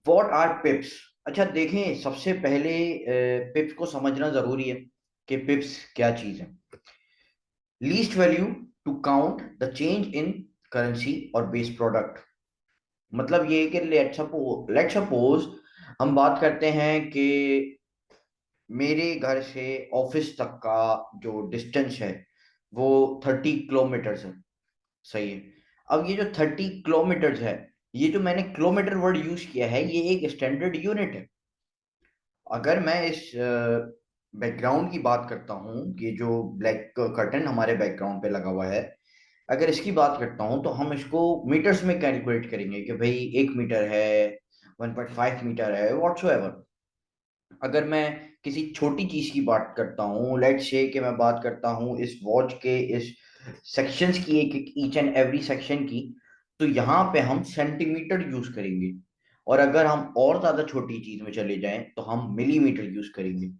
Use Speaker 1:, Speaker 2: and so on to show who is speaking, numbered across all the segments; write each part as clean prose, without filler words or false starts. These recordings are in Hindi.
Speaker 1: What are पिप्स? अच्छा देखें, सबसे पहले पिप्स को समझना जरूरी है कि पिप्स क्या चीज है। Least value to count the change in currency और बेस प्रोडक्ट। मतलब ये है कि लेट सपोज हम बात करते हैं कि मेरे घर से ऑफिस तक का जो डिस्टेंस है वो 30 किलोमीटर है। सही है। अब ये जो 30 किलोमीटर है, ये जो मैंने किलोमीटर वर्ड यूज किया है, ये एक स्टैंडर्ड यूनिट है। अगर मैं इस बैकग्राउंड की बात करता हूँ, ये जो ब्लैक कर्टन हमारे बैकग्राउंड पे लगा हुआ है, अगर इसकी बात करता हूँ तो हम इसको मीटर्स में कैलकुलेट करेंगे कि भाई 1 मीटर है, 1.5 मीटर है, व्हाटसोएवर। अगर मैं किसी छोटी चीज की बात करता हूँ, लेट्स से कि मैं बात करता हूँ इस वॉच के इस सेक्शंस की, एक एक ईच एंड एवरी सेक्शन की, तो यहाँ पे हम सेंटीमीटर यूज करेंगे। और अगर हम और ज्यादा छोटी चीज में चले जाएं तो हम मिलीमीटर यूज करेंगे।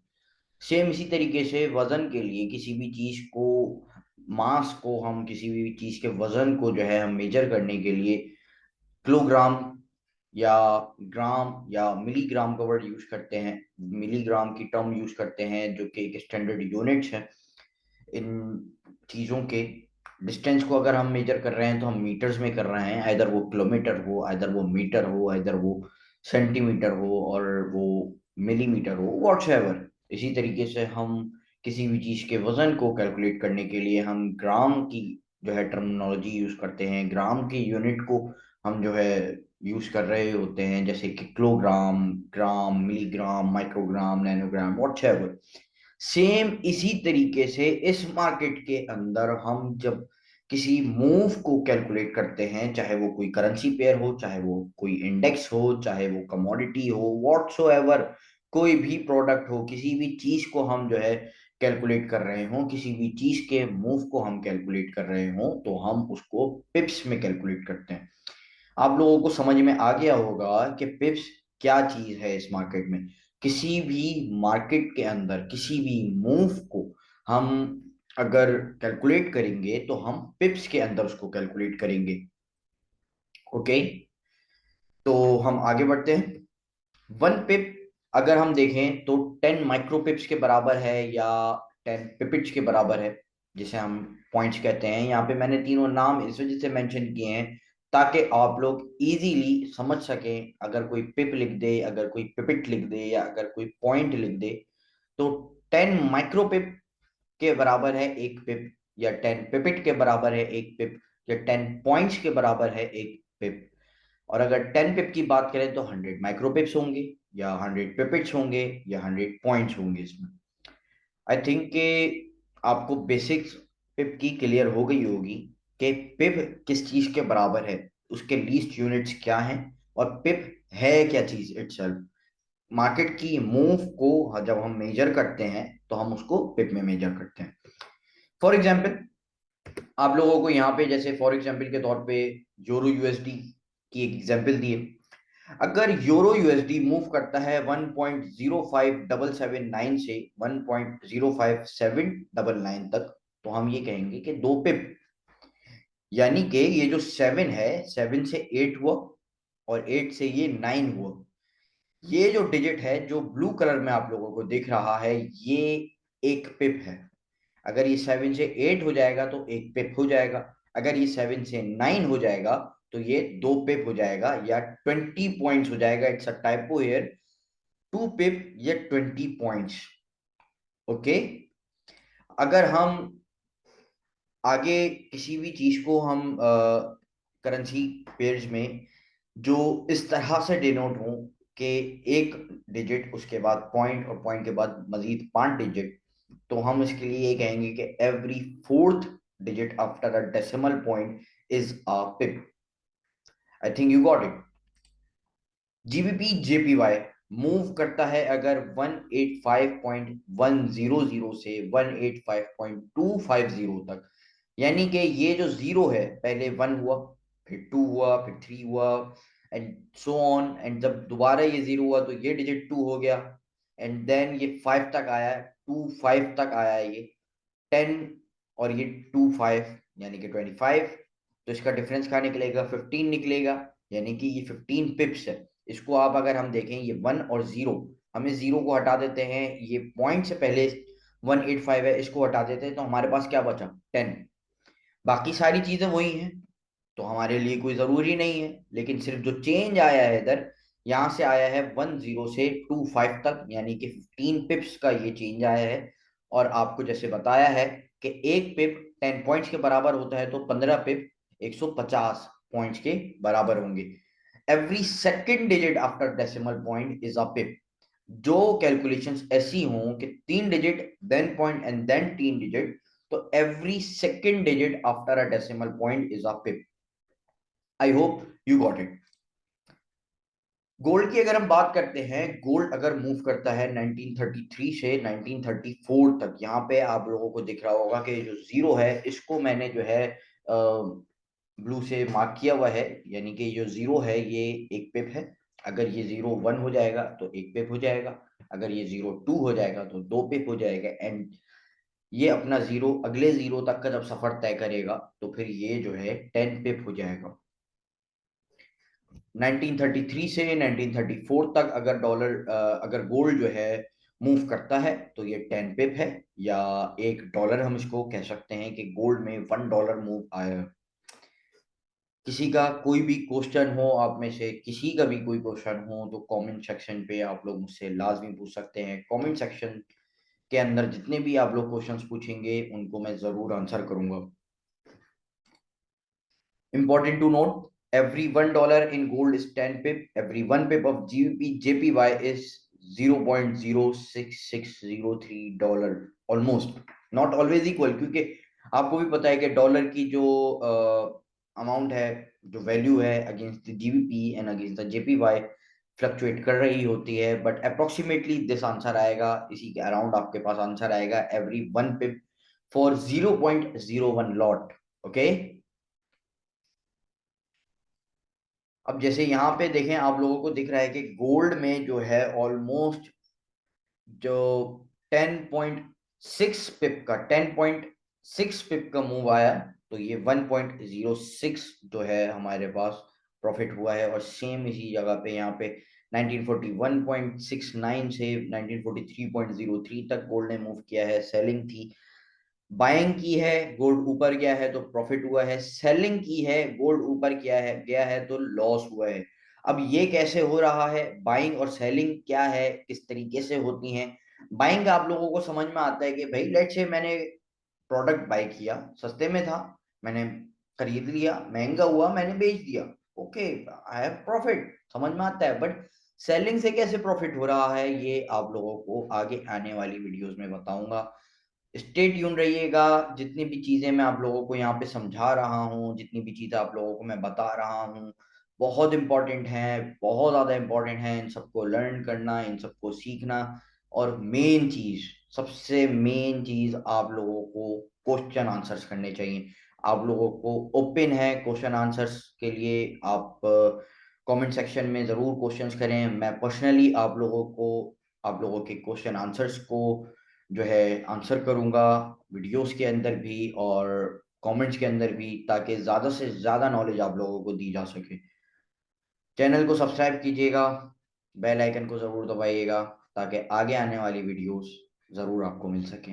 Speaker 1: सेम इसी तरीके से वजन के लिए किसी भी चीज को, मास को, हम किसी भी चीज के वजन को जो है हम मेजर करने के लिए किलोग्राम या ग्राम या मिलीग्राम का वर्ड यूज करते हैं, मिलीग्राम की टर्म यूज करते हैं, जो कि एक स्टैंडर्ड यूनिट्स है। इन चीजों के डिस्टेंस को अगर हम मेजर कर रहे हैं तो हम मीटर्स में कर रहे हैं, आइदर वो किलोमीटर हो, आइदर वो मीटर हो, आइदर वो सेंटीमीटर हो, और वो मिलीमीटर हो, व्हाटएवर। इसी तरीके से हम किसी भी चीज के वजन को कैलकुलेट करने के लिए हम ग्राम की जो है टर्मिनोलॉजी यूज करते हैं, ग्राम की यूनिट को हम जो है यूज कर रहे होते हैं, जैसे कि kilogram, gram, milligram, microgram, nanogram, whatever. Same इसी तरीके से इस मार्केट के अंदर हम जब किसी मूव को कैलकुलेट करते हैं, चाहे वो कोई करेंसी पेयर हो, चाहे वो कोई इंडेक्स हो, चाहे वो कमोडिटी हो, व्हाटसोएवर, कोई भी प्रोडक्ट हो, किसी भी चीज को हम जो है कैलकुलेट कर रहे हो, किसी भी चीज के मूव को हम कैलकुलेट कर रहे हो, तो हम उसको पिप्स में कैलकुलेट करते हैं। आप लोगों को समझ में आ गया होगा कि पिप्स क्या चीज है इस मार्केट में। किसी भी मार्केट के अंदर किसी भी मूव को हम अगर कैलकुलेट करेंगे तो हम पिप्स के अंदर उसको कैलकुलेट करेंगे। ओके, तो हम आगे बढ़ते हैं। वन पिप अगर हम देखें तो 10 माइक्रो पिप्स के बराबर है, या 10 पिपिट्स के बराबर है, जिसे हम पॉइंट्स कहते हैं। यहाँ पे मैंने तीनों नाम इस वजह से मेंशन किए हैं ताकि आप लोग इजीली समझ सकें। अगर कोई पिप लिख दे, अगर कोई पिपिट लिख दे, या अगर कोई पॉइंट लिख दे, तो 10 माइक्रो पिप के बराबर है एक पिप, या 10 पिपिट के बराबर है एक पिप, या 10 पॉइंट्स के बराबर है एक पिप। और अगर 10 पिप की बात करें तो 100 माइक्रो पिप्स होंगे, या 100 पिपिट्स होंगे, या 100 पॉइंट्स होंगे इसमें। आई थिंक कि आपको बेसिक्स पिप की क्लियर हो गई होगी कि पिप किस चीज के बराबर है, उसके लीस्ट यूनिट्स क्या हैं, और पिप है क्या चीज इटसेल्फ। मार्केट की मूव को जब हम मेजर करते हैं तो हम उसको पिप में मेजर करते हैं। फॉर एग्जाम्पल, आप लोगों को यहाँ पे जैसे फॉर एग्जाम्पल के तौर पे यूरो यूएसडी की एक एग्जाम्पल दी है। अगर यूरो यूएसडी मूव करता है 1.05779 से 1.05799 तक, तो हम ये कहेंगे कि 2 पिप। यानी कि ये जो 7 है, 7 से 8 हुआ, और 8 से ये 9 हुआ। ये जो डिजिट है जो ब्लू कलर में आप लोगों को दिख रहा है, ये एक पिप है। अगर ये 7 से 8 हो जाएगा तो एक पिप हो जाएगा। अगर ये 7 से 9 हो जाएगा तो ये 2 पिप हो जाएगा, या 20 पॉइंट्स हो जाएगा। इट्स अ टाइपो हेयर, 2 पिप या 20 पॉइंट्स। ओके, अगर हम आगे किसी भी चीज को हम करेंसी पेयर्स में जो इस तरह से डिनोट हो कि एक डिजिट, उसके बाद पॉइंट, और पॉइंट के बाद मजीद 5 डिजिट, तो हम इसके लिए ये कहेंगे कि every fourth digit after a decimal point is a pip. I think you got it. GBP JPY move करता है अगर 185.100 से 185.250 तक। यानी कि ये जो जीरो है, पहले 1 हुआ, फिर 2 हुआ, फिर 3 हुआ, एंड सो ऑन, एंड जब दोबारा ये जीरो हुआ तो ये डिजिट 2 हो गया, एंड देन ये 5 तक आया है, 5 तक आया है ये 10, और ये 5 यानी कि 25। तो इसका डिफरेंस क्या निकलेगा? 15 निकलेगा। यानी कि ये 15 पिप्स है। इसको आप अगर हम देखें, ये 1 और 0, हमें 0 को हटा देते हैं, ये पॉइंट से पहले 185 है, इसको हटा देते हैं, तो हमारे पास क्या बचा? 10। बाकी सारी चीजें वही हैं, तो हमारे लिए कोई जरूरी नहीं है। लेकिन सिर्फ जो चेंज आया है इधर, यहाँ से आया है 10 से 25 तक, यानी कि 15 पिप्स का ये चेंज आया है। और आपको जैसे बताया है कि एक पिप 10 पॉइंट्स के बराबर होता है, तो 15 पिप 150 पॉइंट्स के बराबर होंगे। Every second digit after decimal point is a pip. जो कैलकुलेशंस ऐसी हों कि 3 digit then point and then 3 digit, तो every second digit after a decimal point is a pip. I hope you got it. Gold की अगर हम बात करते हैं, गोल्ड अगर मूव करता है 1933 से 1934 तक, यहाँ पे आप लोगों को दिख रहा होगा कि जो जीरो है, इसको मैंने जो है ब्लू से मार्क किया हुआ है, यानी कि जो जीरो है ये एक पिप है। अगर ये 0 1 हो जाएगा तो एक पिप हो जाएगा, अगर ये 0 2 हो जाएगा तो 2 पिप हो जाएगा, एंड ये अपना जीरो अगले जीरो तक का जब सफर तय करेगा तो फिर ये जो है 10 पिप हो जाएगा। 1933 से 1934 तक अगर अगर गोल्ड जो है मूव करता है तो ये 10 पिप है, या $1 हम इसको कह सकते हैं कि गोल्ड में $1 मूव आया। किसी का कोई भी क्वेश्चन हो, आप में से किसी का भी कोई क्वेश्चन हो, तो कमेंट सेक्शन पे आप लोग मुझसे लाजमी पूछ सकते हैं। कमेंट सेक्शन के अंदर जितने भी आप लोग क्वेश्चंस पूछेंगे उनको मैं जरूर आंसर करूंगा। Important to note, every $1 in gold is 10 pip. Every 1 pip of GBP JPY is 0.06603 almost, not always equal, क्योंकि आपको भी पता है कि डॉलर की जो अमाउंट है, जो वैल्यू है against the GBP and against the JPY, fluctuate कर रही होती है, बट अप्रोक्सीमेटली दिस आंसर आएगा, इसी के अराउंड आपके पास आंसर आएगा, every 1 pip for 0.01 lot. Okay. अब जैसे यहाँ पे देखें, आप लोगों को दिख रहा है कि गोल्ड में जो है ऑलमोस्ट जो 10.6 पिप का मूव आया, तो ये 1.06 जो है हमारे पास प्रॉफिट हुआ है। और सेम इसी जगह पे यहाँ पे 1941.69 से 1943.03 तक गोल्ड ने मूव किया है, सेलिंग थी। बाइंग की है, गोल्ड ऊपर गया है तो प्रॉफिट हुआ है। सेलिंग की है, गोल्ड ऊपर किया है गया है तो लॉस हुआ है। अब ये कैसे हो रहा है? बाइंग और सेलिंग क्या है, किस तरीके से होती हैं? बाइंग आप लोगों को समझ में आता है कि भाई लेट्स से मैंने प्रोडक्ट बाय किया, सस्ते में था, मैंने खरीद लिया, महंगा हुआ मैंने बेच दिया, ओके, आई हैव प्रॉफिट, समझ में आता है। बट सेलिंग से कैसे प्रॉफिट हो रहा है, ये आप लोगों को आगे आने वाली वीडियोस में बताऊंगा। स्टे ट्यून रहिएगा। जितनी भी चीजें मैं आप लोगों को यहाँ पे समझा रहा हूँ, जितनी भी चीजें आप लोगों को मैं बता रहा हूँ, बहुत इंपॉर्टेंट है, बहुत ज्यादा इंपॉर्टेंट है। इन सबको लर्न करना, इन सबको सीखना। और मेन चीज, सबसे मेन चीज, आप लोगों को क्वेश्चन आंसर्स करने चाहिए। आप लोगों को ओपन है क्वेश्चन आंसर्स के लिए। आप कमेंट सेक्शन में जरूर क्वेश्चंस करें। मैं पर्सनली आप लोगों के क्वेश्चन आंसर्स को जो है आंसर करूंगा, वीडियोस के अंदर भी और कमेंट्स के अंदर भी, ताकि ज्यादा से ज्यादा नॉलेज आप लोगों को दी जा सके। चैनल को सब्सक्राइब कीजिएगा, बेल आइकन को जरूर दबाइएगा, ताकि आगे आने वाली वीडियोस जरूर आपको मिल सके।